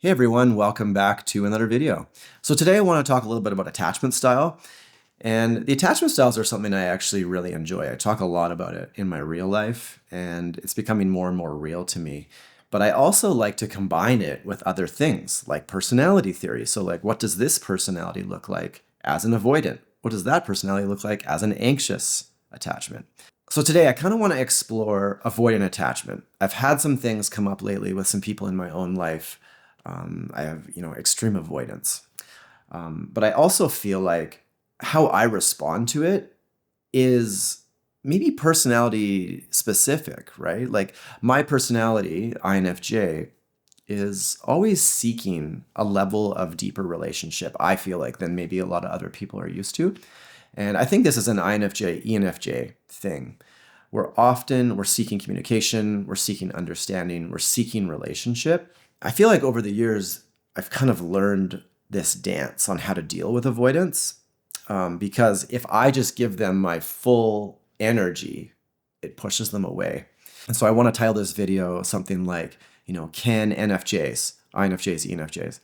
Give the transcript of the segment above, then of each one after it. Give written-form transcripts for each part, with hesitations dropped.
Hey everyone, welcome back to another video. So today I want to talk a little bit about attachment style. And the attachment styles are something I actually really enjoy. I talk a lot about it in my real life, and it's becoming more and more real to me. But I also like to combine it with other things like personality theory. So like, what does this personality look like as an avoidant? What does that personality look like as an anxious attachment? So today I kind of want to explore avoidant attachment. I've had some things come up lately with some people in my own life. I have, extreme avoidance. But I also feel like how I respond to it is maybe personality specific, right? Like my personality, INFJ, is always seeking a level of deeper relationship, I feel like, than maybe a lot of other people are used to. And I think this is an INFJ, ENFJ thing. We're seeking communication, we're seeking understanding, we're seeking relationship. I feel like over the years, I've kind of learned this dance on how to deal with avoidance. Because if I just give them my full energy, it pushes them away. And so I want to title this video something like, can NFJs, INFJs, ENFJs,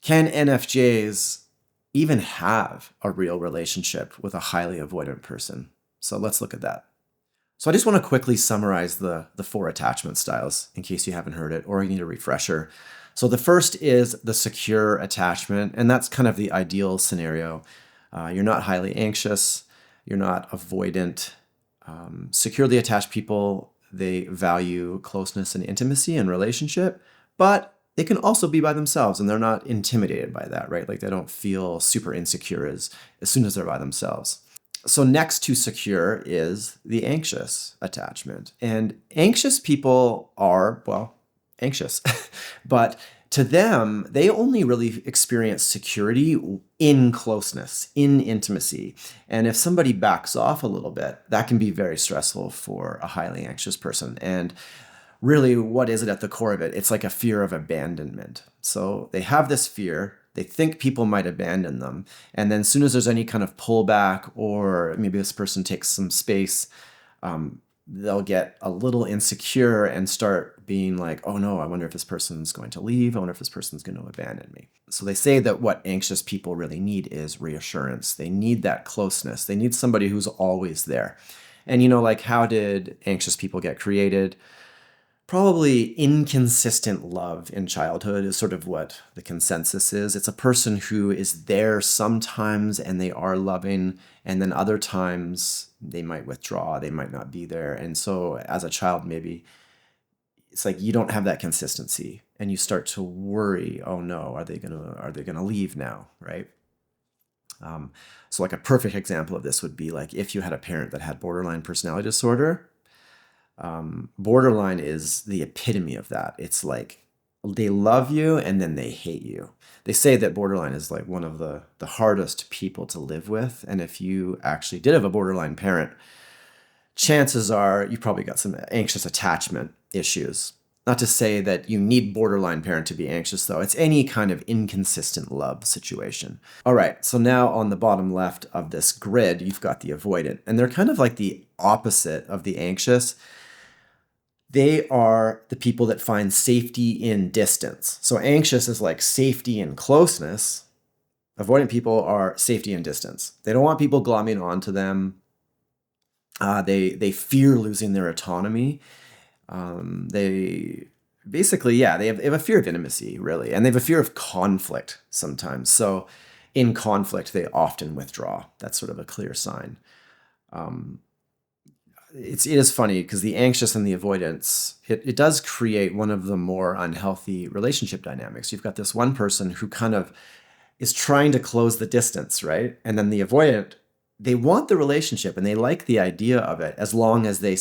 can NFJs even have a real relationship with a highly avoidant person? So let's look at that. So I just want to quickly summarize the four attachment styles in case you haven't heard it or you need a refresher. So the first is the secure attachment, and that's kind of the ideal scenario. You're not highly anxious, you're not avoidant. Securely attached people, they value closeness and intimacy and relationship, but they can also be by themselves and they're not intimidated by that, right? Like they don't feel super insecure as soon as they're by themselves. So next to secure is the anxious attachment. And anxious people are, well, anxious. But to them, they only really experience security in closeness, in intimacy. And if somebody backs off a little bit, that can be very stressful for a highly anxious person. And really, what is it at the core of it? It's like a fear of abandonment. So they have this fear. They think people might abandon them. And then as soon as there's any kind of pullback or maybe this person takes some space, they'll get a little insecure and start being like, oh no, I wonder if this person's going to leave. I wonder if this person's going to abandon me. So they say that what anxious people really need is reassurance. They need that closeness. They need somebody who's always there. And like how did anxious people get created? Probably inconsistent love in childhood is sort of what the consensus is. It's a person who is there sometimes and they are loving, and then other times they might withdraw, they might not be there. And so as a child, maybe it's like you don't have that consistency and you start to worry, oh no, are they gonna leave now, right? So like a perfect example of this would be like if you had a parent that had borderline personality disorder. Borderline is the epitome of that. It's like they love you and then they hate you. They say that borderline is like one of the hardest people to live with. And if you actually did have a borderline parent, chances are you probably got some anxious attachment issues. Not to say that you need borderline parent to be anxious, though. It's any kind of inconsistent love situation. All right, so now on the bottom left of this grid, you've got the avoidant. And they're kind of like the opposite of the anxious. They are the people that find safety in distance. So anxious is like safety and closeness. Avoidant people are safety and distance. They don't want people glomming onto them. They fear losing their autonomy. They basically, they have a fear of intimacy, really, and they have a fear of conflict sometimes. So in conflict, they often withdraw. That's sort of a clear sign. It is funny because the anxious and the avoidance, it does create one of the more unhealthy relationship dynamics. You've got this one person who kind of is trying to close the distance, right? And then the avoidant, they want the relationship and they like the idea of it as long as they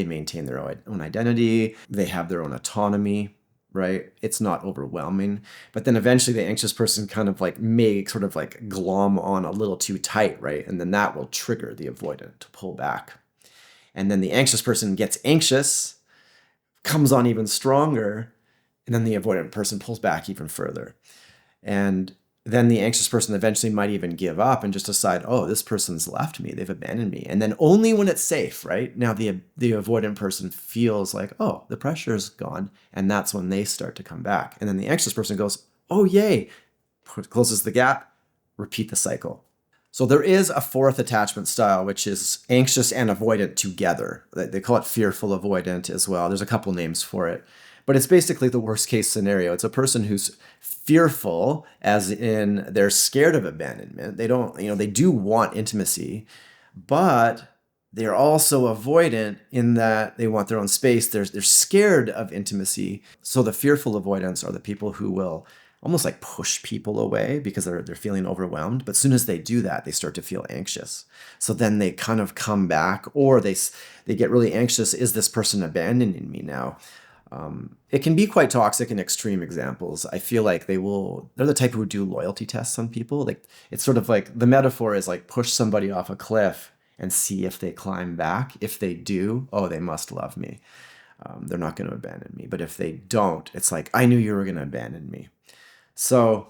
maintain their own identity, they have their own autonomy, right? It's not overwhelming. But then eventually the anxious person kind of like may sort of like glom on a little too tight, right? And then that will trigger the avoidant to pull back. And then the anxious person gets anxious, comes on even stronger, and then the avoidant person pulls back even further. And then the anxious person eventually might even give up and just decide, oh, this person's left me, they've abandoned me. And then only when it's safe, right? Now the avoidant person feels like, oh, the pressure is gone. And that's when they start to come back. And then the anxious person goes, oh, yay, closes the gap, repeat the cycle. So there is a fourth attachment style, which is anxious and avoidant together. They call it fearful-avoidant as well. There's a couple names for it. But it's basically the worst case scenario. It's a person who's fearful, as in they're scared of abandonment. They don't, they do want intimacy, but they're also avoidant in that they want their own space. They're scared of intimacy. So the fearful avoidants are the people who will almost like push people away because they're feeling overwhelmed. But as soon as they do that, they start to feel anxious. So then they kind of come back, or they get really anxious. Is this person abandoning me now? It can be quite toxic in extreme examples. I feel like they're the type who do loyalty tests on people. Like, it's sort of like the metaphor is like push somebody off a cliff and see if they climb back. If they do, oh, they must love me. They're not going to abandon me. But if they don't, it's like, I knew you were going to abandon me. So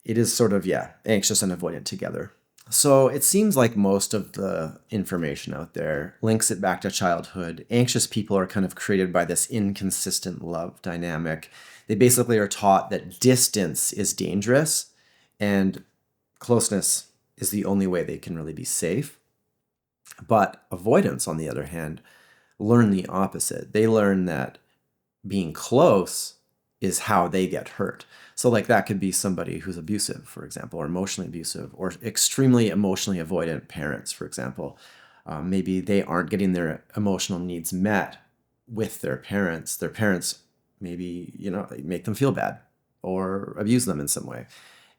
it is sort of, anxious and avoidant together. So it seems like most of the information out there links it back to childhood. Anxious people are kind of created by this inconsistent love dynamic. They basically are taught that distance is dangerous and closeness is the only way they can really be safe. But avoidants, on the other hand, learn the opposite. They learn that being close is how they get hurt. So like that could be somebody who's abusive, for example, or emotionally abusive, or extremely emotionally avoidant parents, for example. Maybe they aren't getting their emotional needs met with their parents. Their parents maybe, make them feel bad or abuse them in some way.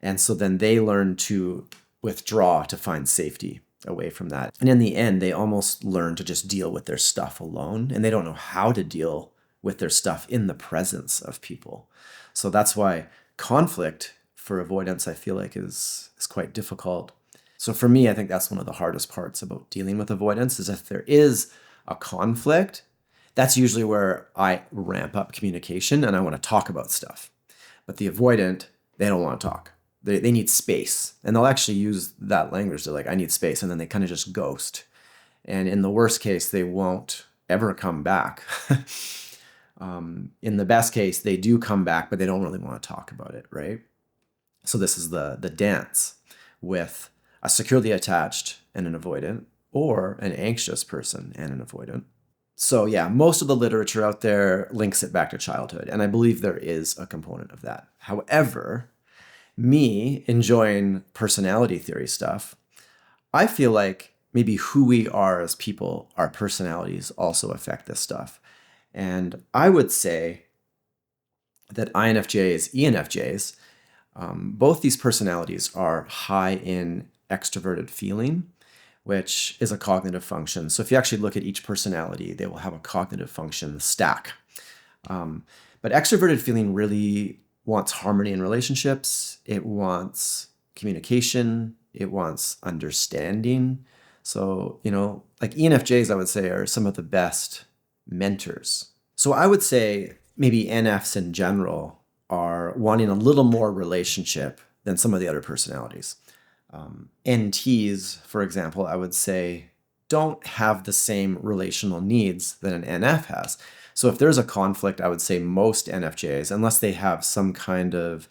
And so then they learn to withdraw to find safety away from that. And in the end, they almost learn to just deal with their stuff alone, and they don't know how to deal with their stuff in the presence of people. So that's why conflict for avoidance, I feel like, is quite difficult. So for me, I think that's one of the hardest parts about dealing with avoidance, is if there is a conflict, that's usually where I ramp up communication and I want to talk about stuff. But the avoidant, they don't want to talk. They need space. And they'll actually use that language. They're like, I need space. And then they kind of just ghost. And in the worst case, they won't ever come back. In the best case, they do come back, but they don't really want to talk about it, right? So this is the dance with a securely attached and an avoidant, or an anxious person and an avoidant. So most of the literature out there links it back to childhood, and I believe there is a component of that. However, me enjoying personality theory stuff, I feel like maybe who we are as people, our personalities also affect this stuff. And I would say that INFJs, ENFJs, both these personalities are high in extroverted feeling, which is a cognitive function. So if you actually look at each personality, they will have a cognitive function stack. But extroverted feeling really wants harmony in relationships. It wants communication. It wants understanding. So, like ENFJs, I would say, are some of the best mentors. So I would say maybe NFs in general are wanting a little more relationship than some of the other personalities. NTs, for example, I would say don't have the same relational needs that an NF has. So if there's a conflict, I would say most NFJs, unless they have some kind of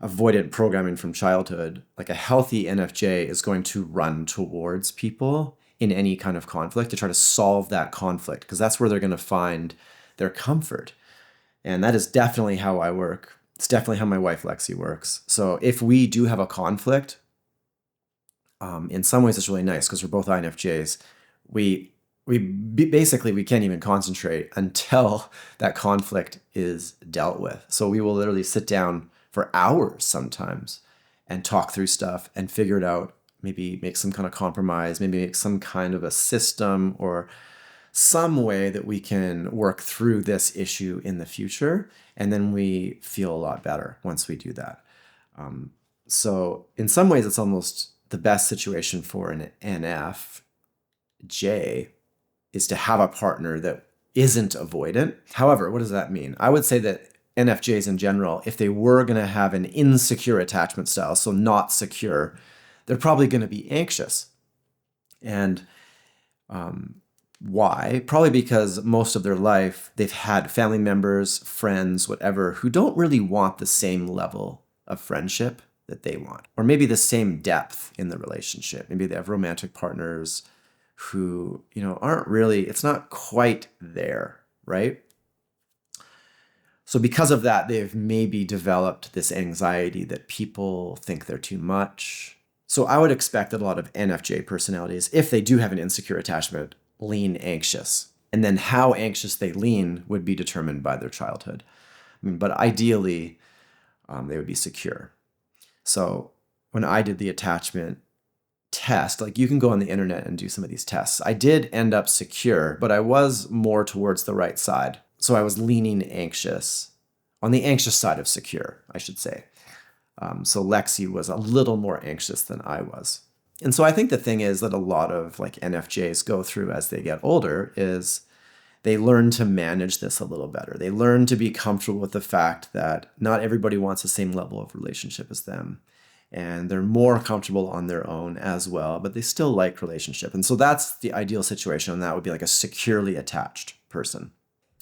avoidant programming from childhood, like a healthy NFJ is going to run towards people in any kind of conflict to try to solve that conflict, because that's where they're going to find their comfort. And that is definitely how I work. It's definitely how my wife Lexi works. So if we do have a conflict, in some ways it's really nice because we're both INFJs. We can't even concentrate until that conflict is dealt with. So we will literally sit down for hours sometimes and talk through stuff and figure it out, maybe make some kind of compromise, maybe make some kind of a system or some way that we can work through this issue in the future. And then we feel a lot better once we do that. So in some ways, it's almost the best situation for an NFJ is to have a partner that isn't avoidant. However, what does that mean? I would say that NFJs in general, if they were going to have an insecure attachment style, so not secure, they're probably going to be anxious. And why? Probably because most of their life they've had family members, friends, whatever, who don't really want the same level of friendship that they want, or maybe the same depth in the relationship. Maybe they have romantic partners who, aren't really, it's not quite there, right? So because of that, they've maybe developed this anxiety that people think they're too much. So I would expect that a lot of NFJ personalities, if they do have an insecure attachment, lean anxious. And then how anxious they lean would be determined by their childhood. But ideally, they would be secure. So when I did the attachment test, like you can go on the internet and do some of these tests. I did end up secure, but I was more towards the right side. So I was leaning anxious, on the anxious side of secure, I should say. So Lexi was a little more anxious than I was. And so I think the thing is that a lot of like NFJs go through as they get older is they learn to manage this a little better. They learn to be comfortable with the fact that not everybody wants the same level of relationship as them. And they're more comfortable on their own as well, but they still like relationship. And so that's the ideal situation. And that would be like a securely attached person.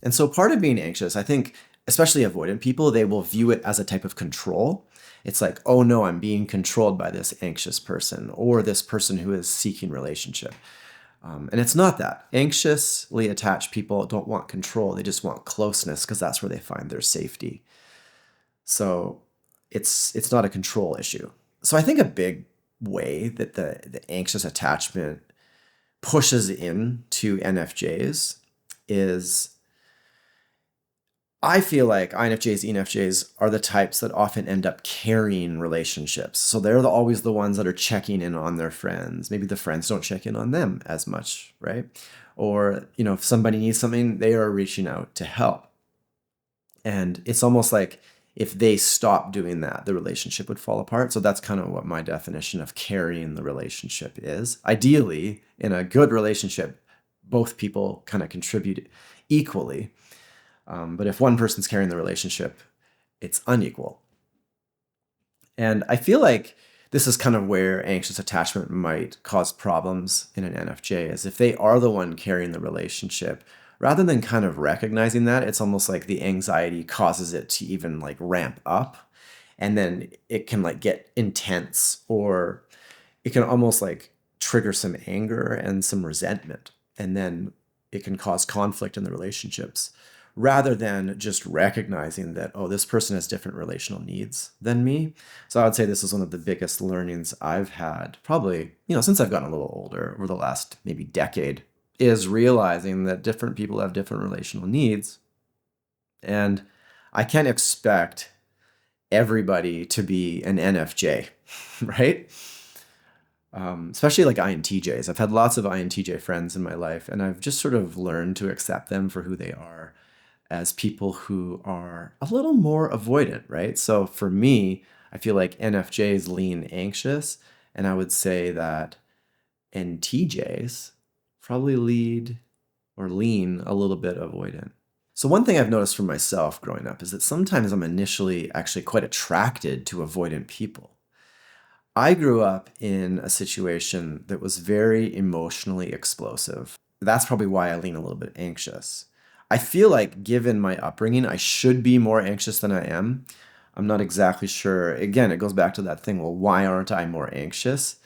And so part of being anxious, I think, especially avoidant people, they will view it as a type of control. It's like, oh no, I'm being controlled by this anxious person or this person who is seeking relationship. And it's not that. Anxiously attached people don't want control. They just want closeness because that's where they find their safety. So it's not a control issue. So I think a big way that the anxious attachment pushes into NFJs is, I feel like INFJs, ENFJs are the types that often end up carrying relationships. So they're always the ones that are checking in on their friends. Maybe the friends don't check in on them as much, right? Or, if somebody needs something, they are reaching out to help. And it's almost like if they stop doing that, the relationship would fall apart. So that's kind of what my definition of carrying the relationship is. Ideally, in a good relationship, both people kind of contribute equally. But if one person's carrying the relationship, it's unequal. And I feel like this is kind of where anxious attachment might cause problems in an NFJ, is if they are the one carrying the relationship, rather than kind of recognizing that, it's almost like the anxiety causes it to even like ramp up. And then it can like get intense, or it can almost like trigger some anger and some resentment. And then it can cause conflict in the relationships, rather than just recognizing that, oh, this person has different relational needs than me. So I would say this is one of the biggest learnings I've had, probably, since I've gotten a little older, over the last maybe decade, is realizing that different people have different relational needs. And I can't expect everybody to be an NFJ, right? Especially like INTJs. I've had lots of INTJ friends in my life, and I've just sort of learned to accept them for who they are, as people who are a little more avoidant, right? So for me, I feel like NFJs lean anxious, and I would say that NTJs probably lean a little bit avoidant. So one thing I've noticed for myself growing up is that sometimes I'm initially actually quite attracted to avoidant people. I grew up in a situation that was very emotionally explosive. That's probably why I lean a little bit anxious. I feel like given my upbringing, I should be more anxious than I am. I'm not exactly sure. Again, it goes back to that thing, well, why aren't I more anxious?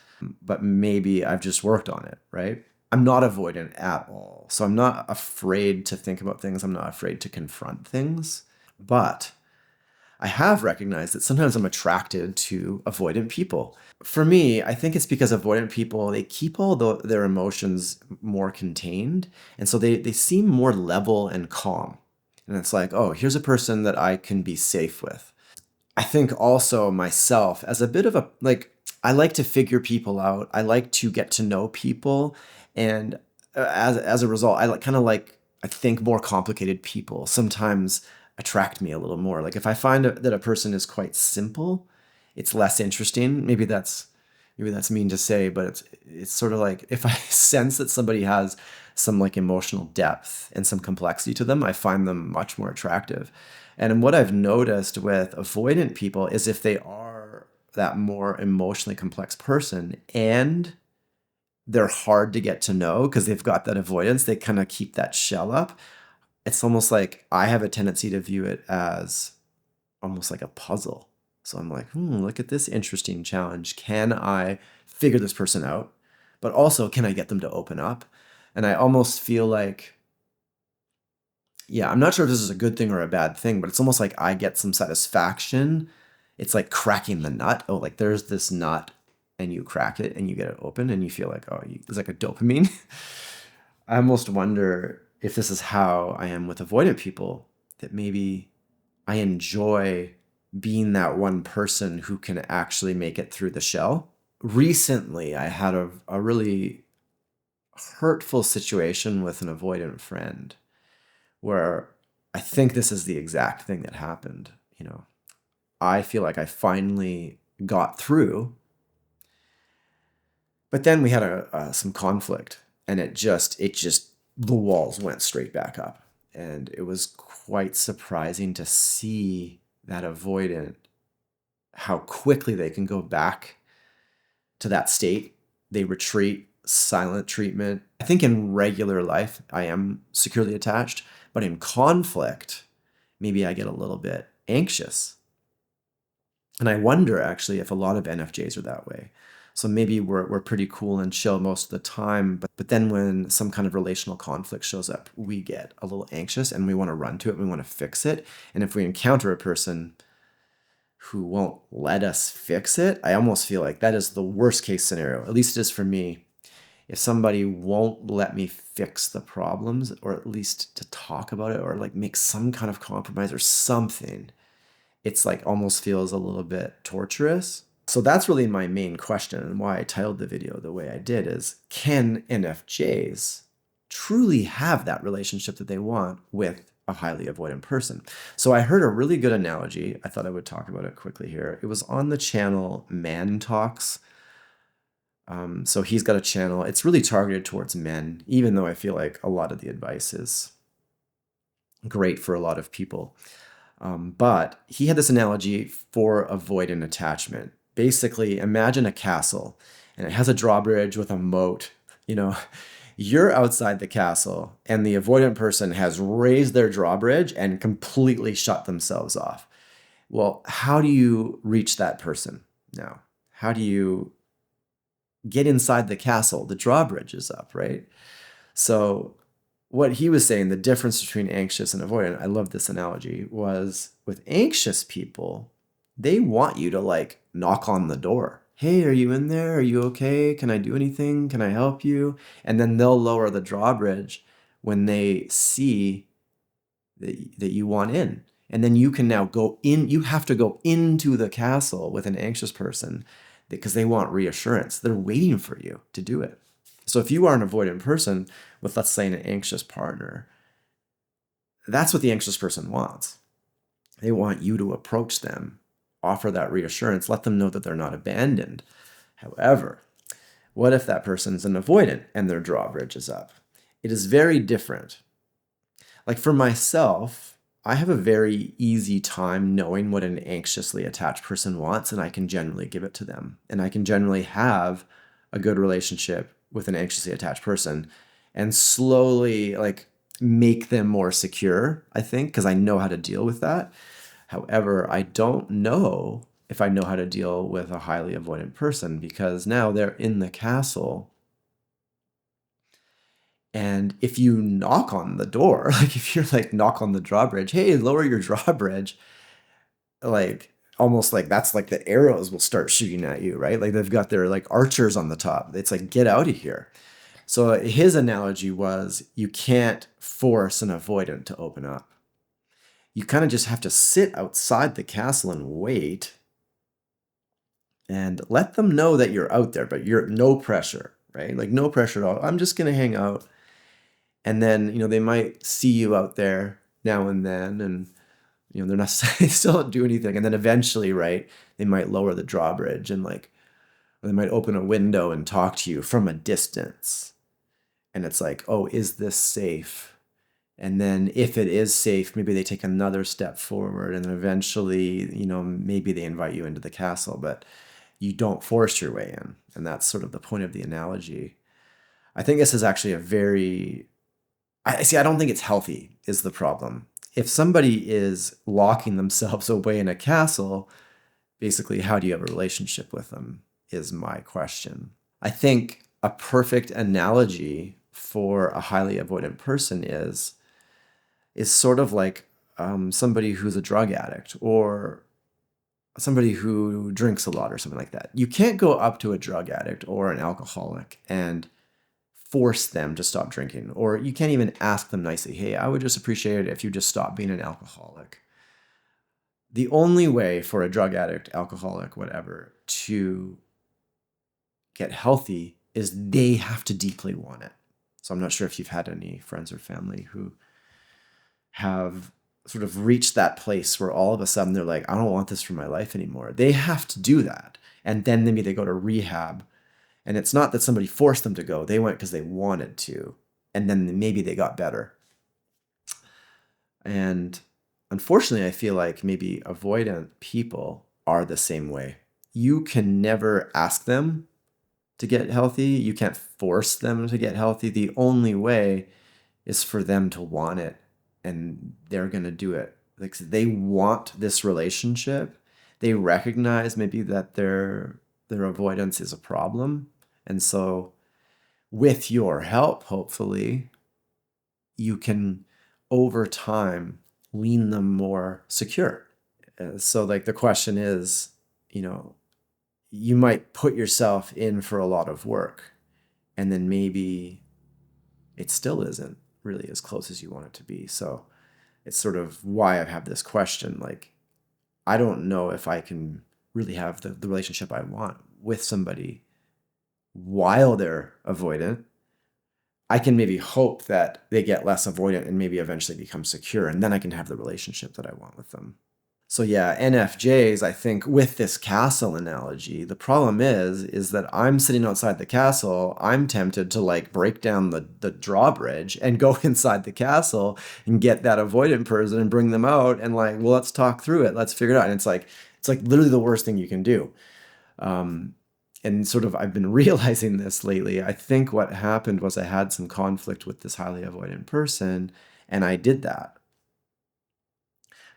But maybe I've just worked on it, right? I'm not avoidant at all. So I'm not afraid to think about things. I'm not afraid to confront things. But I have recognized that sometimes I'm attracted to avoidant people. For me, I think it's because avoidant people, they keep all their emotions more contained. And so they seem more level and calm. And it's like, oh, here's a person that I can be safe with. I think also myself as a bit of I like to figure people out. I like to get to know people. And as a result, I think more complicated people sometimes attract me a little more. Like if I find that a person is quite simple, it's less interesting. Maybe that's mean to say, but it's sort of like if I sense that somebody has some like emotional depth and some complexity to them, I find them much more attractive. And what I've noticed with avoidant people is if they are that more emotionally complex person and they're hard to get to know because they've got that avoidance, they kind of keep that shell up. It's almost like I have a tendency to view it as almost like a puzzle. So I'm like, look at this interesting challenge. Can I figure this person out? But also, can I get them to open up? And I almost feel like, yeah, I'm not sure if this is a good thing or a bad thing, but it's almost like I get some satisfaction. It's like cracking the nut. Oh, like there's this nut and you crack it and you get it open and you feel like, it's like a dopamine. I almost wonder if this is how I am with avoidant people, that maybe I enjoy being that one person who can actually make it through the shell. Recently, I had a really hurtful situation with an avoidant friend where I think this is the exact thing that happened. I feel like I finally got through, but then we had some conflict, and it just the walls went straight back up, and it was quite surprising to see that avoidant, how quickly they can go back to that state. They retreat, silent treatment. I think in regular life, I am securely attached, but in conflict, maybe I get a little bit anxious. And I wonder actually if a lot of NFJs are that way. So maybe we're pretty cool and chill most of the time, but then when some kind of relational conflict shows up, we get a little anxious and we want to run to it, we want to fix it. And if we encounter a person who won't let us fix it, I almost feel like that is the worst case scenario. At least it is for me. If somebody won't let me fix the problems, or at least to talk about it, or like make some kind of compromise or something, it's like almost feels a little bit torturous. So that's really my main question, and why I titled the video the way I did is, can NFJs truly have that relationship that they want with a highly avoidant person? So I heard a really good analogy. I thought I would talk about it quickly here. It was on the channel Man Talks. So he's got a channel. It's really targeted towards men, even though I feel like a lot of the advice is great for a lot of people. But he had this analogy for avoidant attachment. Basically, imagine a castle, and it has a drawbridge with a moat. You're outside the castle, and the avoidant person has raised their drawbridge and completely shut themselves off. Well, how do you reach that person now? How do you get inside the castle? The drawbridge is up, right? So what he was saying, the difference between anxious and avoidant, I love this analogy, was with anxious people, they want you to like knock on the door. Hey, are you in there? Are you okay? Can I do anything? Can I help you? And then they'll lower the drawbridge when they see that you want in. And then you can now go in. You have to go into the castle with an anxious person because they want reassurance. They're waiting for you to do it. So if you are an avoidant person with, let's say, an anxious partner, that's what the anxious person wants. They want you to approach them, offer that reassurance, let them know that they're not abandoned. However, what if that person's an avoidant and their drawbridge is up? It is very different. Like for myself, I have a very easy time knowing what an anxiously attached person wants, and I can generally give it to them. And I can generally have a good relationship with an anxiously attached person and slowly like make them more secure, I think, because I know how to deal with that. However, I don't know if I know how to deal with a highly avoidant person because now they're in the castle. And if you knock on the door, like if you're like knock on the drawbridge, hey, lower your drawbridge, like almost like that's like the arrows will start shooting at you, right? Like they've got their like archers on the top. It's like, get out of here. So his analogy was you can't force an avoidant to open up. You kind of just have to sit outside the castle and wait and let them know that you're out there, but you're no pressure, right? Like no pressure at all. I'm just going to hang out. And then, they might see you out there now and then, and, they're not, they still don't do anything. And then eventually, right, they might lower the drawbridge and like, or they might open a window and talk to you from a distance. And it's like, oh, is this safe? And then if it is safe, maybe they take another step forward, and then eventually, maybe they invite you into the castle, but you don't force your way in. And that's sort of the point of the analogy. I think this is actually I don't think it's healthy is the problem. If somebody is locking themselves away in a castle, basically, how do you have a relationship with them is my question. I think a perfect analogy for a highly avoidant person is sort of like somebody who's a drug addict or somebody who drinks a lot or something like that. You can't go up to a drug addict or an alcoholic and force them to stop drinking, or you can't even ask them nicely, hey, I would just appreciate it if you just stopped being an alcoholic. The only way for a drug addict, alcoholic, whatever, to get healthy is they have to deeply want it. So I'm not sure if you've had any friends or family who have sort of reached that place where all of a sudden they're like, I don't want this for my life anymore. They have to do that. And then maybe they go to rehab. And it's not that somebody forced them to go. They went because they wanted to. And then maybe they got better. And unfortunately, I feel like maybe avoidant people are the same way. You can never ask them to get healthy. You can't force them to get healthy. The only way is for them to want it, and they're going to do it. Like, they want this relationship. They recognize maybe that their avoidance is a problem. And so with your help, hopefully, you can, over time, lean them more secure. So like the question is, you might put yourself in for a lot of work, and then maybe it still isn't really as close as you want it to be. So it's sort of why I have this question. Like, I don't know if I can really have the relationship I want with somebody while they're avoidant. I can maybe hope that they get less avoidant and maybe eventually become secure, and then I can have the relationship that I want with them. So yeah, NFJs, I think with this castle analogy, the problem is that I'm sitting outside the castle. I'm tempted to like break down the drawbridge and go inside the castle and get that avoidant person and bring them out and like, well, let's talk through it. Let's figure it out. And it's like literally the worst thing you can do. And sort of, I've been realizing this lately. I think what happened was I had some conflict with this highly avoidant person, and I did that.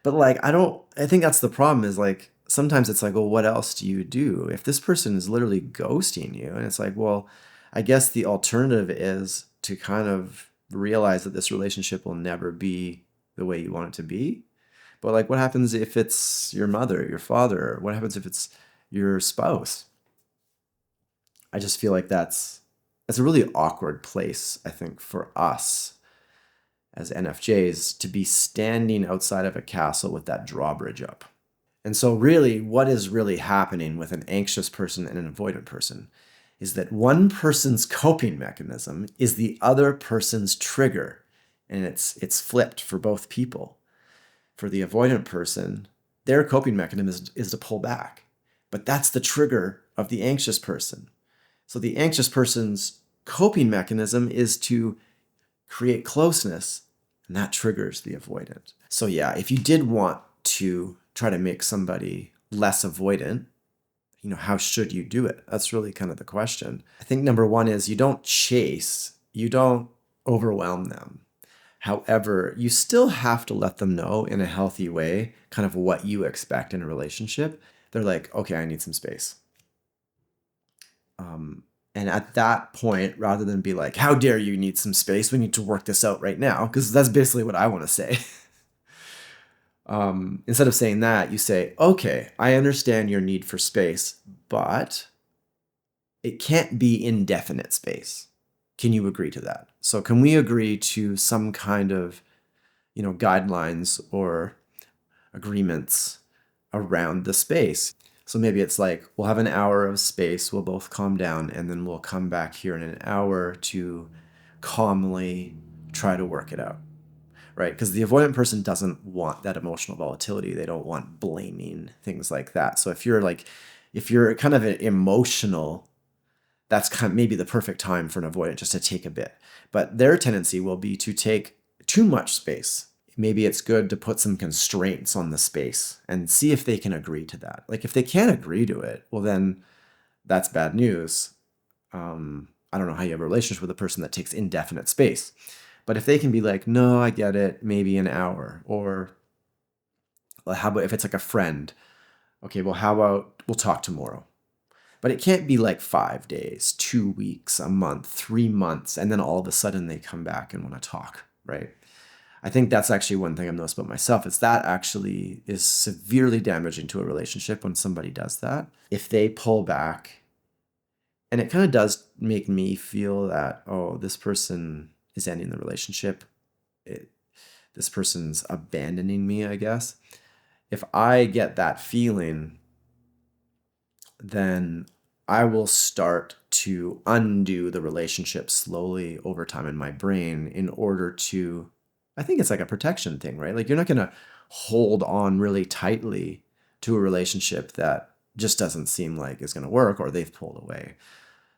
But like, I think that's the problem is like, sometimes it's like, well, what else do you do? If this person is literally ghosting you, and it's like, well, I guess the alternative is to kind of realize that this relationship will never be the way you want it to be. But like, what happens if it's your mother, your father? What happens if it's your spouse? I just feel like that's a really awkward place, I think, for us as NFJs to be standing outside of a castle with that drawbridge up. And so really, what is really happening with an anxious person and an avoidant person is that one person's coping mechanism is the other person's trigger, and it's flipped for both people. For the avoidant person, their coping mechanism is to pull back, but that's the trigger of the anxious person. So the anxious person's coping mechanism is to create closeness, and that triggers the avoidant. So yeah, if you did want to try to make somebody less avoidant, how should you do it? That's really kind of the question. I think number one is you don't chase, you don't overwhelm them. However, you still have to let them know in a healthy way kind of what you expect in a relationship. They're like, okay, I need some space. And at that point, rather than be like, how dare you need some space? We need to work this out right now. Because that's basically what I want to say. Instead of saying that, you say, okay, I understand your need for space, but it can't be indefinite space. Can you agree to that? So can we agree to some kind of, guidelines or agreements around the space? So maybe it's like, we'll have an hour of space, we'll both calm down, and then we'll come back here in an hour to calmly try to work it out, right? Because the avoidant person doesn't want that emotional volatility. They don't want blaming, things like that. So if you're kind of emotional, that's kind of maybe the perfect time for an avoidant just to take a bit. But their tendency will be to take too much space, maybe it's good to put some constraints on the space and see if they can agree to that. Like if they can't agree to it, well then that's bad news. I don't know how you have a relationship with a person that takes indefinite space. But if they can be like, no, I get it, maybe an hour. Or well, how about if it's like a friend? Okay, well, how about we'll talk tomorrow? But it can't be like 5 days, 2 weeks, a month, 3 months, and then all of a sudden they come back and want to talk, right? I think that's actually one thing I've noticed about myself. Is that actually is severely damaging to a relationship when somebody does that. If they pull back, and it kind of does make me feel that, oh, this person is ending the relationship. This person's abandoning me, I guess. If I get that feeling, then I will start to undo the relationship slowly over time in my brain in order to, I think it's like a protection thing, right? Like you're not going to hold on really tightly to a relationship that just doesn't seem like is going to work or they've pulled away.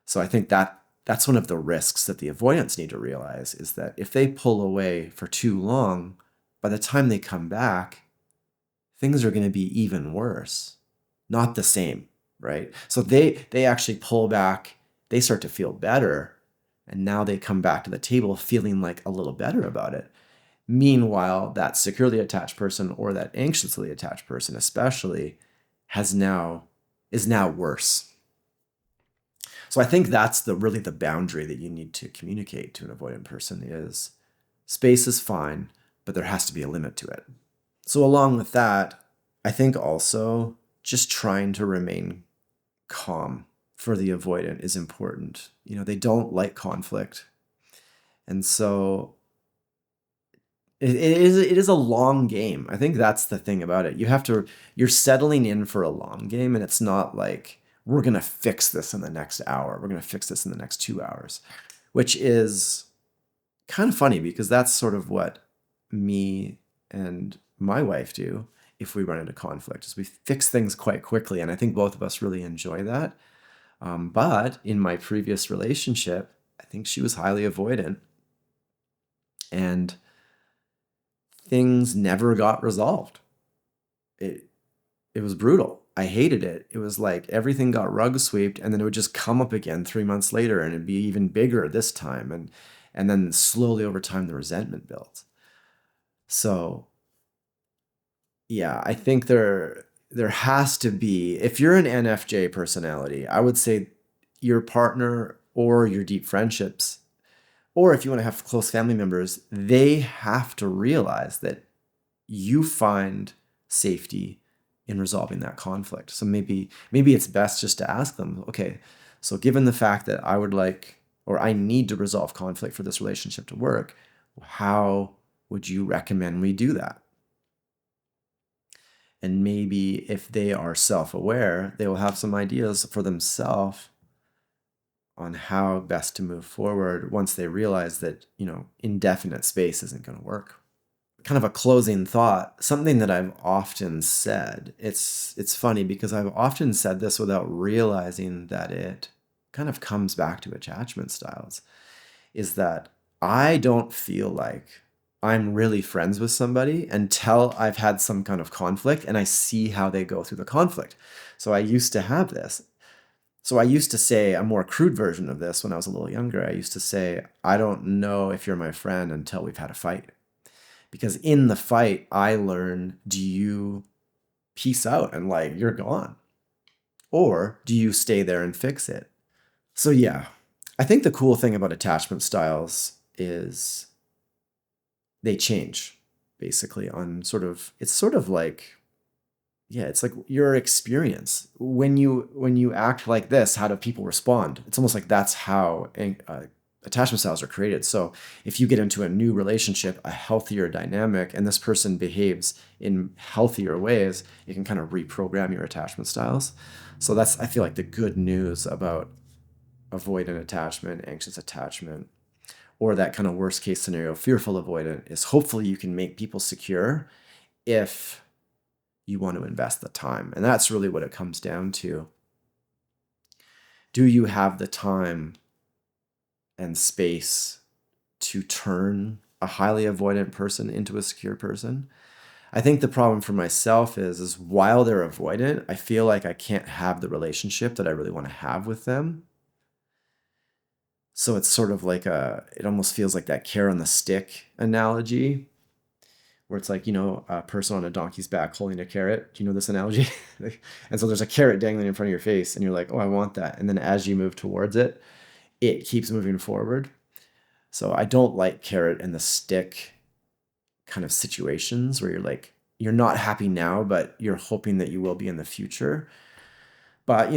So I think that's one of the risks that the avoidants need to realize is that if they pull away for too long, by the time they come back, things are going to be even worse, not the same, right? So they actually pull back, they start to feel better, and now they come back to the table feeling like a little better about it. Meanwhile, that securely attached person or that anxiously attached person especially is now worse. So I think that's really the boundary that you need to communicate to an avoidant person is space is fine, but there has to be a limit to it. So along with that, I think also just trying to remain calm for the avoidant is important. They don't like conflict. And so it is a long game. I think that's the thing about it. You're settling in for a long game, and it's not like, we're going to fix this in the next hour. We're going to fix this in the next 2 hours, which is kind of funny because that's sort of what me and my wife do if we run into conflict is we fix things quite quickly. And I think both of us really enjoy that. But in my previous relationship, I think she was highly avoidant and things never got resolved. It was brutal. I hated it. It was like everything got rug swept and then it would just come up again 3 months later and it'd be even bigger this time. And then slowly over time, the resentment built. So yeah, I think there has to be, if you're an NFJ personality, I would say your partner or your deep friendships, or if you want to have close family members, they have to realize that you find safety in resolving that conflict. So maybe it's best just to ask them, okay, so given the fact that I would like, or I need to resolve conflict for this relationship to work, how would you recommend we do that? And maybe if they are self-aware, they will have some ideas for themselves on how best to move forward once they realize that, indefinite space isn't going to work. Kind of a closing thought, something that I've often said. It's funny because I've often said this without realizing that it kind of comes back to attachment styles, is that I don't feel like I'm really friends with somebody until I've had some kind of conflict and I see how they go through the conflict. So I used to have this. So I used to say a more crude version of this when I was a little younger. I used to say, I don't know if you're my friend until we've had a fight. Because in the fight, I learn, do you peace out and like you're gone? Or do you stay there and fix it? So yeah, I think the cool thing about attachment styles is they change basically on it's sort of like, yeah, it's like your experience. When you act like this, how do people respond? It's almost like that's how attachment styles are created. So if you get into a new relationship, a healthier dynamic, and this person behaves in healthier ways, you can kind of reprogram your attachment styles. So that's, I feel like, the good news about avoidant attachment, anxious attachment, or that kind of worst case scenario, fearful avoidant, is hopefully you can make people secure if you want to invest the time. And that's really what it comes down to. Do you have the time and space to turn a highly avoidant person into a secure person. I think the problem for myself is while they're avoidant, I feel like I can't have the relationship that I really want to have with them. So it's sort of like it almost feels like that carrot on the stick analogy, where it's like, a person on a donkey's back holding a carrot. Do you know this analogy? And so there's a carrot dangling in front of your face and you're like, oh, I want that. And then as you move towards it, it keeps moving forward. So I don't like carrot and the stick kind of situations where you're not happy now, but you're hoping that you will be in the future. But,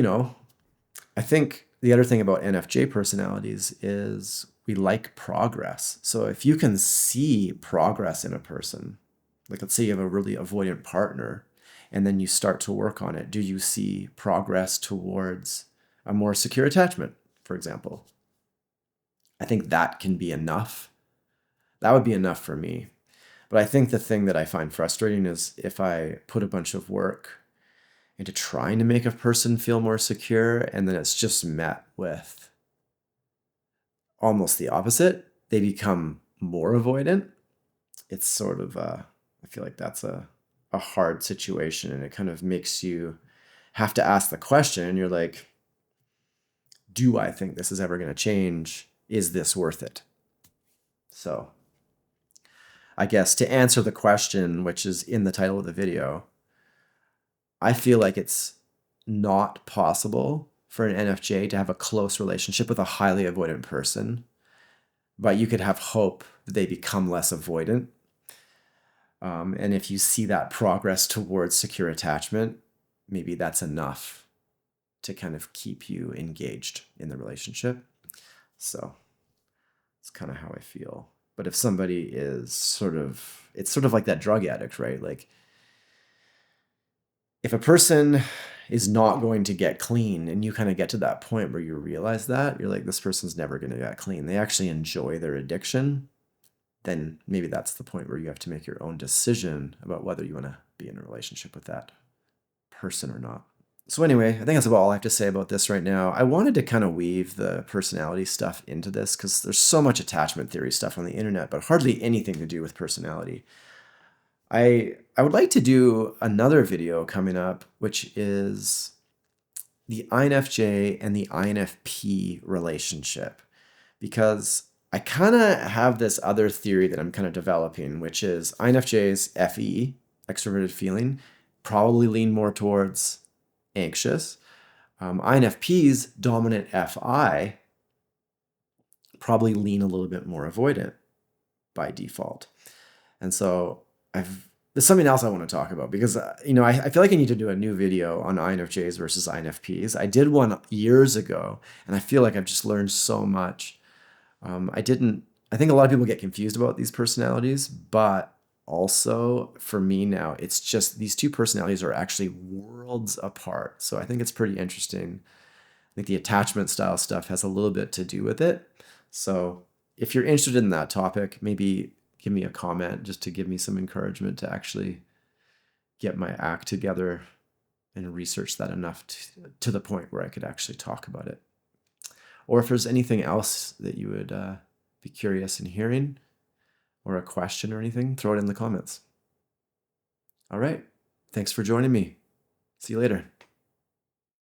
I think the other thing about NFJ personalities is we like progress. So if you can see progress in a person, like let's say you have a really avoidant partner and then you start to work on it, do you see progress towards a more secure attachment, for example? I think that can be enough. That would be enough for me. But I think the thing that I find frustrating is if I put a bunch of work into trying to make a person feel more secure, and then it's just met with almost the opposite. They become more avoidant. It's sort of, I feel like that's a hard situation, and it kind of makes you have to ask the question, and you're like, do I think this is ever going to change? Is this worth it? So I guess to answer the question, which is in the title of the video, I feel like it's not possible for an NFJ to have a close relationship with a highly avoidant person, but you could have hope that they become less avoidant. And if you see that progress towards secure attachment, maybe that's enough to kind of keep you engaged in the relationship. So it's kind of how I feel. But if somebody is it's sort of like that drug addict, right? Like if a person is not going to get clean and you kind of get to that point where you realize that, you're like, this person's never going to get clean. They actually enjoy their addiction. Then maybe that's the point where you have to make your own decision about whether you want to be in a relationship with that person or not. So anyway, I think that's about all I have to say about this right now. I wanted to kind of weave the personality stuff into this because there's so much attachment theory stuff on the internet, but hardly anything to do with personality. I would like to do another video coming up, which is the INFJ and the INFP relationship, because I kind of have this other theory that I'm kind of developing, which is INFJs, FE, extroverted feeling, probably lean more towards anxious. INFPs, dominant FI, probably lean a little bit more avoidant by default. And so there's something else I want to talk about because, I feel like I need to do a new video on INFJs versus INFPs. I did one years ago and I feel like I've just learned so much. I think a lot of people get confused about these personalities, but also for me now, it's just these two personalities are actually worlds apart. So I think it's pretty interesting. I think the attachment style stuff has a little bit to do with it. So if you're interested in that topic, maybe give me a comment just to give me some encouragement to actually get my act together and research that enough to the point where I could actually talk about it. Or if there's anything else that you would be curious in hearing or a question or anything, throw it in the comments. All right. Thanks for joining me. See you later.